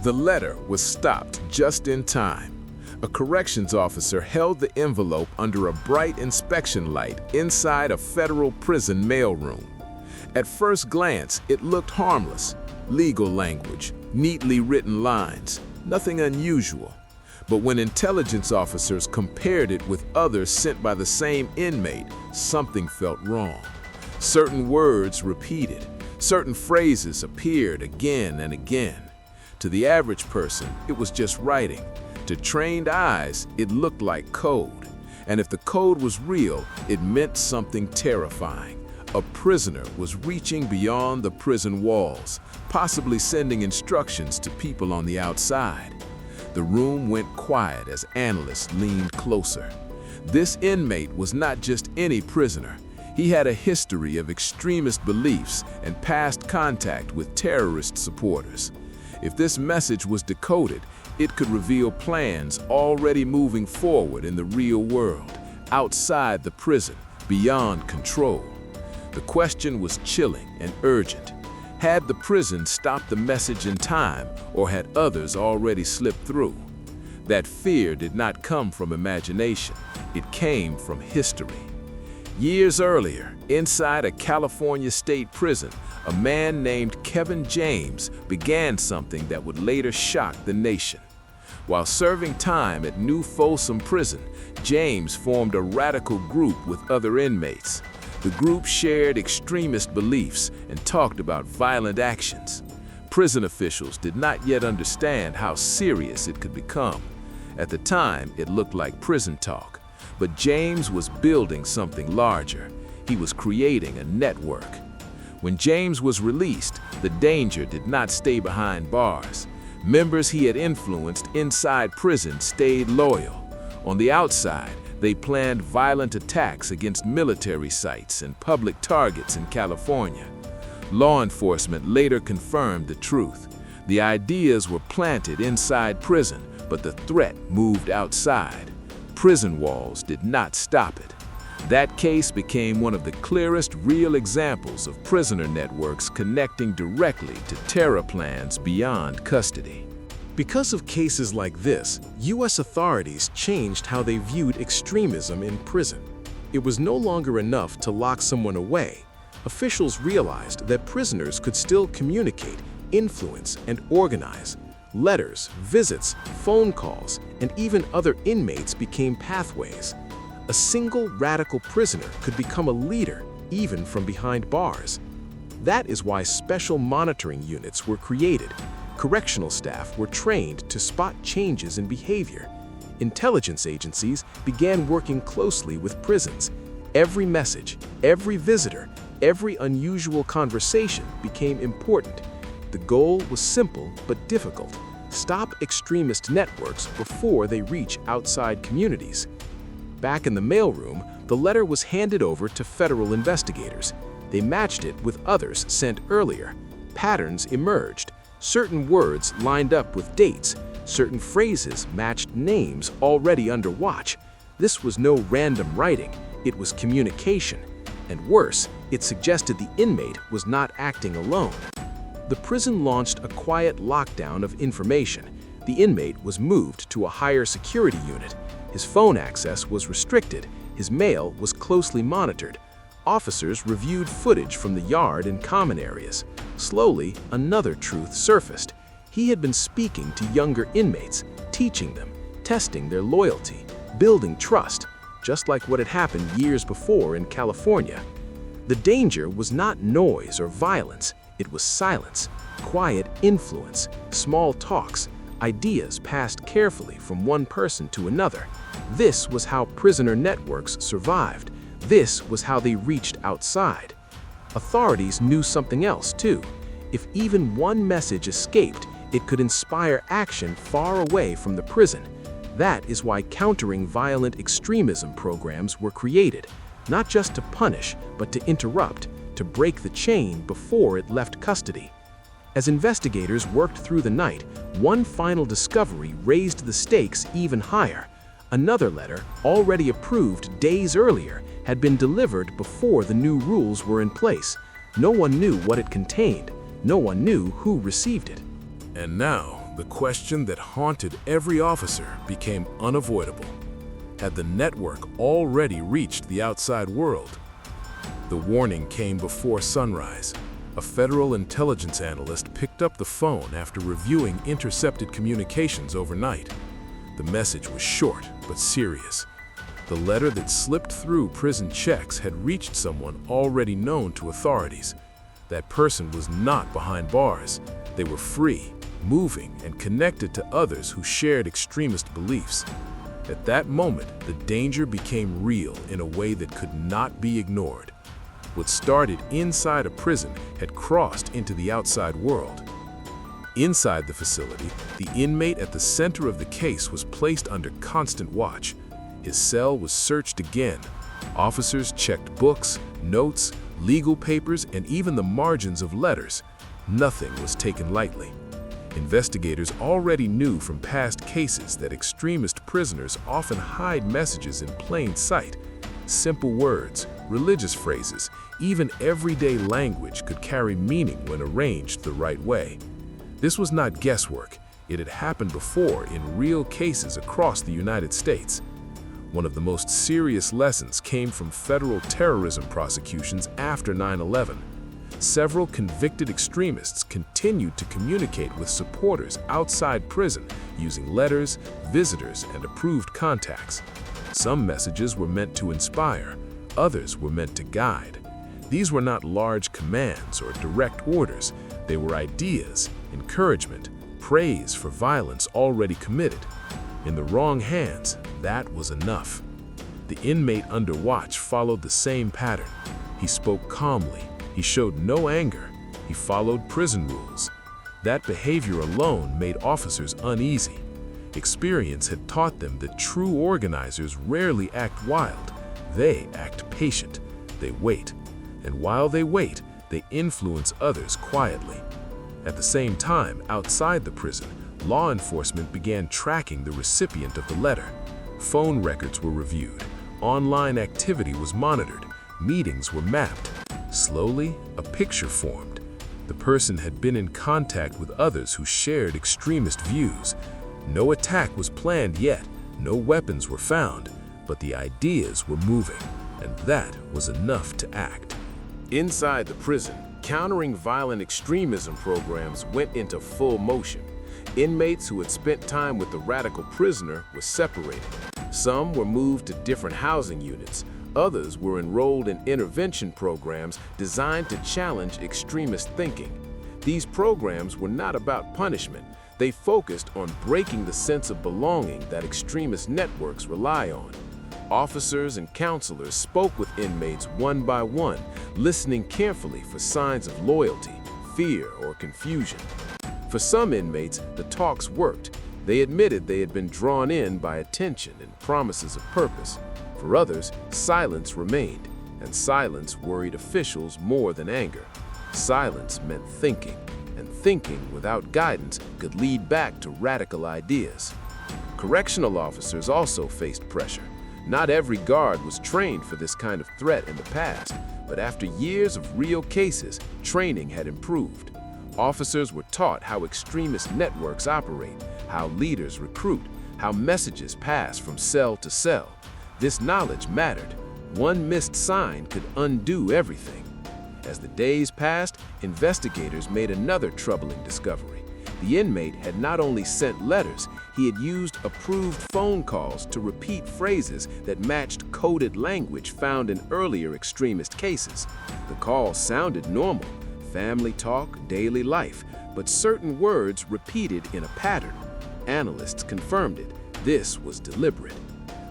The letter was stopped just in time. A corrections officer held the envelope under a bright inspection light inside a federal prison mailroom. At first glance, it looked harmless. Legal language, neatly written lines, nothing unusual. But when intelligence officers compared it with others sent by the same inmate, something felt wrong. Certain words repeated, certain phrases appeared again and again. To the average person, it was just writing. To trained eyes, it looked like code. And if the code was real, it meant something terrifying. A prisoner was reaching beyond the prison walls, possibly sending instructions to people on the outside. The room went quiet as analysts leaned closer. This inmate was not just any prisoner. He had a history of extremist beliefs and past contact with terrorist supporters. If this message was decoded, it could reveal plans already moving forward in the real world, outside the prison, beyond control. The question was chilling and urgent. Had the prison stopped the message in time, or had others already slipped through? That fear did not come from imagination. It came from history. Years earlier, inside a California state prison, a man named Kevin James began something that would later shock the nation. While serving time at New Folsom Prison, James formed a radical group with other inmates. The group shared extremist beliefs and talked about violent actions. Prison officials did not yet understand how serious it could become. At the time, it looked like prison talk. But James was building something larger. He was creating a network. When James was released, the danger did not stay behind bars. Members he had influenced inside prison stayed loyal. On the outside, they planned violent attacks against military sites and public targets in California. Law enforcement later confirmed the truth. The ideas were planted inside prison, but the threat moved outside. Prison walls did not stop it. That case became one of the clearest real examples of prisoner networks connecting directly to terror plans beyond custody. Because of cases like this, U.S. authorities changed how they viewed extremism in prison. It was no longer enough to lock someone away. Officials realized that prisoners could still communicate, influence, and organize. Letters, visits, phone calls, and even other inmates became pathways. A single radical prisoner could become a leader, even from behind bars. That is why special monitoring units were created. Correctional staff were trained to spot changes in behavior. Intelligence agencies began working closely with prisons. Every message, every visitor, every unusual conversation became important. The goal was simple but difficult. Stop extremist networks before they reach outside communities. Back in the mailroom, the letter was handed over to federal investigators. They matched it with others sent earlier. Patterns emerged. Certain words lined up with dates. Certain phrases matched names already under watch. This was no random writing. It was communication. And worse, it suggested the inmate was not acting alone. The prison launched a quiet lockdown of information. The inmate was moved to a higher security unit. His phone access was restricted. His mail was closely monitored. Officers reviewed footage from the yard and common areas. Slowly, another truth surfaced. He had been speaking to younger inmates, teaching them, testing their loyalty, building trust, just like what had happened years before in California. The danger was not noise or violence. It was silence, quiet influence, small talks, ideas passed carefully from one person to another. This was how prisoner networks survived. This was how they reached outside. Authorities knew something else, too. If even one message escaped, it could inspire action far away from the prison. That is why countering violent extremism programs were created, not just to punish, but to interrupt, to break the chain before it left custody. As investigators worked through the night, one final discovery raised the stakes even higher. Another letter, already approved days earlier, had been delivered before the new rules were in place. No one knew what it contained. No one knew who received it. And now, The question that haunted every officer became unavoidable. Had the network already reached the outside world? The warning came before sunrise. A federal intelligence analyst picked up the phone after reviewing intercepted communications overnight. The message was short but serious. The letter that slipped through prison checks had reached someone already known to authorities. That person was not behind bars. They were free, moving, and connected to others who shared extremist beliefs. At that moment, the danger became real in a way that could not be ignored. What started inside a prison had crossed into the outside world. Inside the facility, the inmate at the center of the case was placed under constant watch. His cell was searched again. Officers checked books, notes, legal papers, and even the margins of letters. Nothing was taken lightly. Investigators already knew from past cases that extremist prisoners often hide messages in plain sight. Simple words, religious phrases, even everyday language could carry meaning when arranged the right way. This was not guesswork. It had happened before in real cases across the United States. One of the most serious lessons came from federal terrorism prosecutions after 9/11. Several convicted extremists continued to communicate with supporters outside prison using letters, visitors, and approved contacts. Some messages were meant to inspire, others were meant to guide. These were not large commands or direct orders. They were ideas, encouragement, praise for violence already committed. In the wrong hands, that was enough. The inmate under watch followed the same pattern. He spoke calmly. He showed no anger. He followed prison rules. That behavior alone made officers uneasy. Experience had taught them that true organizers rarely act wild. They act patient. They wait. And while they wait, they influence others quietly. At the same time, outside the prison, law enforcement began tracking the recipient of the letter. Phone records were reviewed. Online activity was monitored. Meetings were mapped. Slowly, a picture formed. The person had been in contact with others who shared extremist views. No attack was planned yet, no weapons were found, but the ideas were moving, and that was enough to act. Inside the prison, countering violent extremism programs went into full motion. Inmates who had spent time with the radical prisoner were separated. Some were moved to different housing units. Others were enrolled in intervention programs designed to challenge extremist thinking. These programs were not about punishment. They focused on breaking the sense of belonging that extremist networks rely on. Officers and counselors spoke with inmates one by one, listening carefully for signs of loyalty, fear, or confusion. For some inmates, the talks worked. They admitted they had been drawn in by attention and promises of purpose. For others, silence remained, and silence worried officials more than anger. Silence meant thinking, and thinking without guidance could lead back to radical ideas. Correctional officers also faced pressure. Not every guard was trained for this kind of threat in the past, but after years of real cases, training had improved. Officers were taught how extremist networks operate, how leaders recruit, how messages pass from cell to cell. This knowledge mattered. One missed sign could undo everything. As the days passed, investigators made another troubling discovery. The inmate had not only sent letters, he had used approved phone calls to repeat phrases that matched coded language found in earlier extremist cases. The calls sounded normal, family talk, daily life, but certain words repeated in a pattern. Analysts confirmed it. This was deliberate.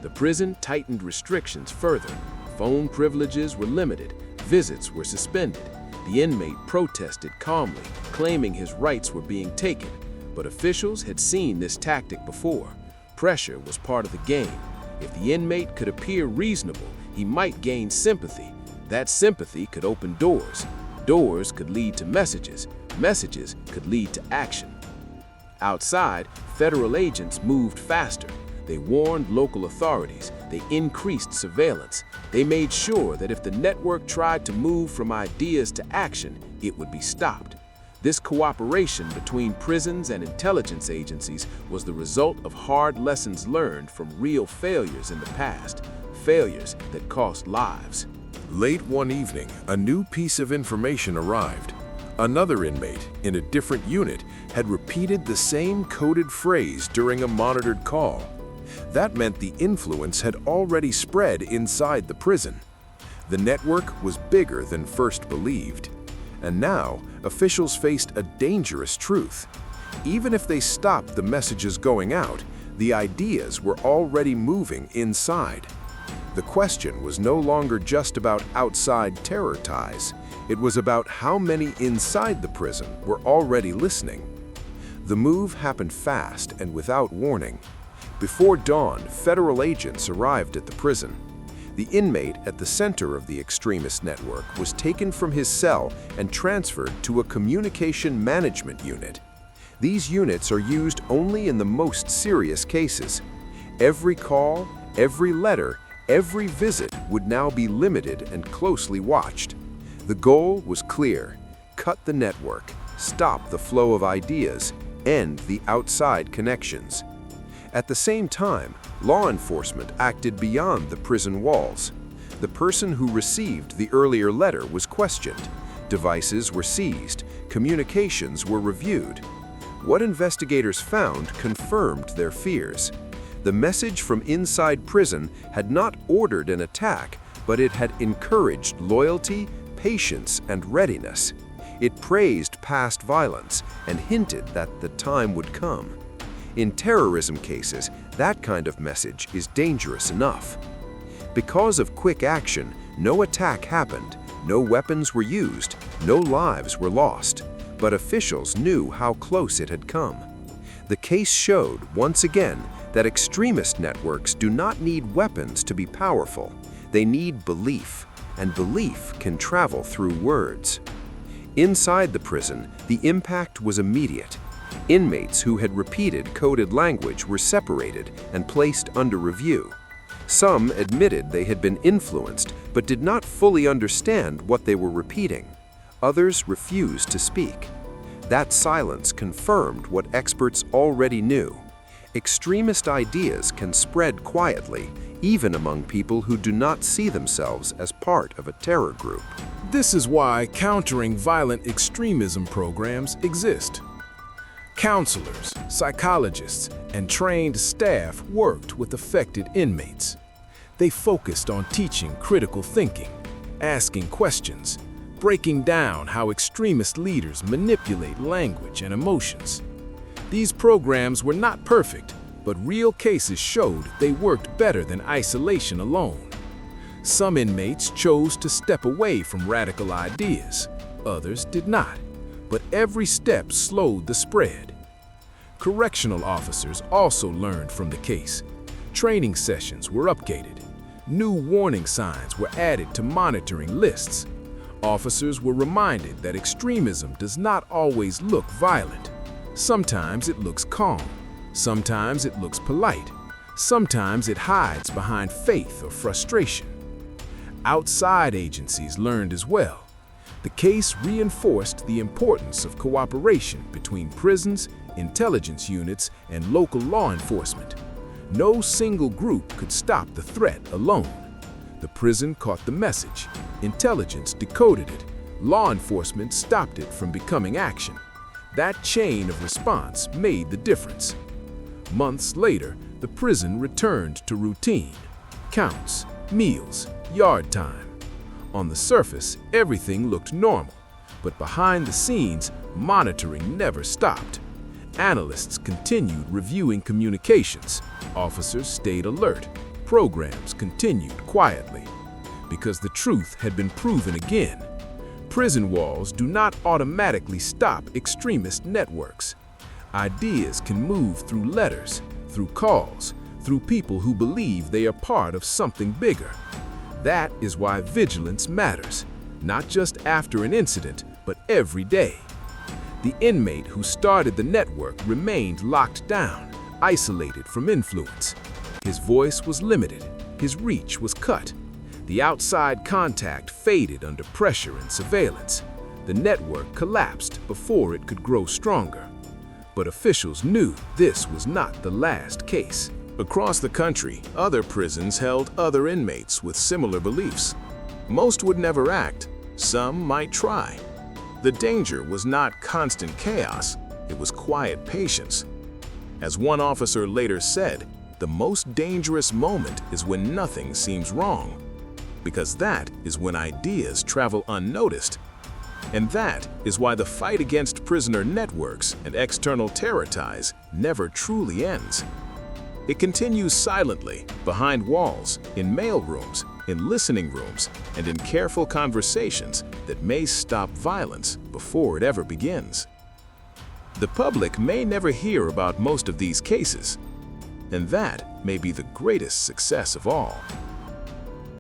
The prison tightened restrictions further. Phone privileges were limited. Visits were suspended. The inmate protested calmly, claiming his rights were being taken. But officials had seen this tactic before. Pressure was part of the game. If the inmate could appear reasonable, he might gain sympathy. That sympathy could open doors. Doors could lead to messages. Messages could lead to action. Outside, federal agents moved faster. They warned local authorities. They increased surveillance. They made sure that if the network tried to move from ideas to action, it would be stopped. This cooperation between prisons and intelligence agencies was the result of hard lessons learned from real failures in the past, failures that cost lives. Late one evening, a new piece of information arrived. Another inmate in a different unit had repeated the same coded phrase during a monitored call. That meant the influence had already spread inside the prison. The network was bigger than first believed. And now, officials faced a dangerous truth. Even if they stopped the messages going out, the ideas were already moving inside. The question was no longer just about outside terror ties. It was about how many inside the prison were already listening. The move happened fast and without warning. Before dawn, federal agents arrived at the prison. The inmate at the center of the extremist network was taken from his cell and transferred to a communication management unit. These units are used only in the most serious cases. Every call, every letter, every visit would now be limited and closely watched. The goal was clear: cut the network, stop the flow of ideas, end the outside connections. At the same time, law enforcement acted beyond the prison walls. The person who received the earlier letter was questioned. Devices were seized. Communications were reviewed. What investigators found confirmed their fears. The message from inside prison had not ordered an attack, but it had encouraged loyalty, patience, and readiness. It praised past violence and hinted that the time would come. In terrorism cases, that kind of message is dangerous enough. Because of quick action, no attack happened, no weapons were used, no lives were lost, but officials knew how close it had come. The case showed, once again, that extremist networks do not need weapons to be powerful. They need belief, and belief can travel through words. Inside the prison, the impact was immediate. Inmates who had repeated coded language were separated and placed under review. Some admitted they had been influenced but did not fully understand what they were repeating. Others refused to speak. That silence confirmed what experts already knew. Extremist ideas can spread quietly, even among people who do not see themselves as part of a terror group. This is why countering violent extremism programs exist. Counselors, psychologists, and trained staff worked with affected inmates. They focused on teaching critical thinking, asking questions, breaking down how extremist leaders manipulate language and emotions. These programs were not perfect, but real cases showed they worked better than isolation alone. Some inmates chose to step away from radical ideas, others did not, but every step slowed the spread. Correctional officers also learned from the case. Training sessions were updated. New warning signs were added to monitoring lists. Officers were reminded that extremism does not always look violent. Sometimes it looks calm. Sometimes it looks polite. Sometimes it hides behind faith or frustration. Outside agencies learned as well. The case reinforced the importance of cooperation between prisons, intelligence units, and local law enforcement. No single group could stop the threat alone. The prison caught the message, intelligence decoded it, law enforcement stopped it from becoming action. That chain of response made the difference. Months later, the prison returned to routine: counts, meals, yard time. On the surface, everything looked normal, but behind the scenes, monitoring never stopped. Analysts continued reviewing communications. Officers stayed alert. Programs continued quietly. Because the truth had been proven again. Prison walls do not automatically stop extremist networks. Ideas can move through letters, through calls, through people who believe they are part of something bigger. That is why vigilance matters, not just after an incident, but every day. The inmate who started the network remained locked down, isolated from influence. His voice was limited, his reach was cut. The outside contact faded under pressure and surveillance. The network collapsed before it could grow stronger. But officials knew this was not the last case. Across the country, other prisons held other inmates with similar beliefs. Most would never act. Some might try. The danger was not constant chaos, it was quiet patience. As one officer later said, the most dangerous moment is when nothing seems wrong, because that is when ideas travel unnoticed. And that is why the fight against prisoner networks and external terror ties never truly ends. It continues silently, behind walls, in mailrooms, in listening rooms, and in careful conversations that may stop violence before it ever begins. The public may never hear about most of these cases, and that may be the greatest success of all.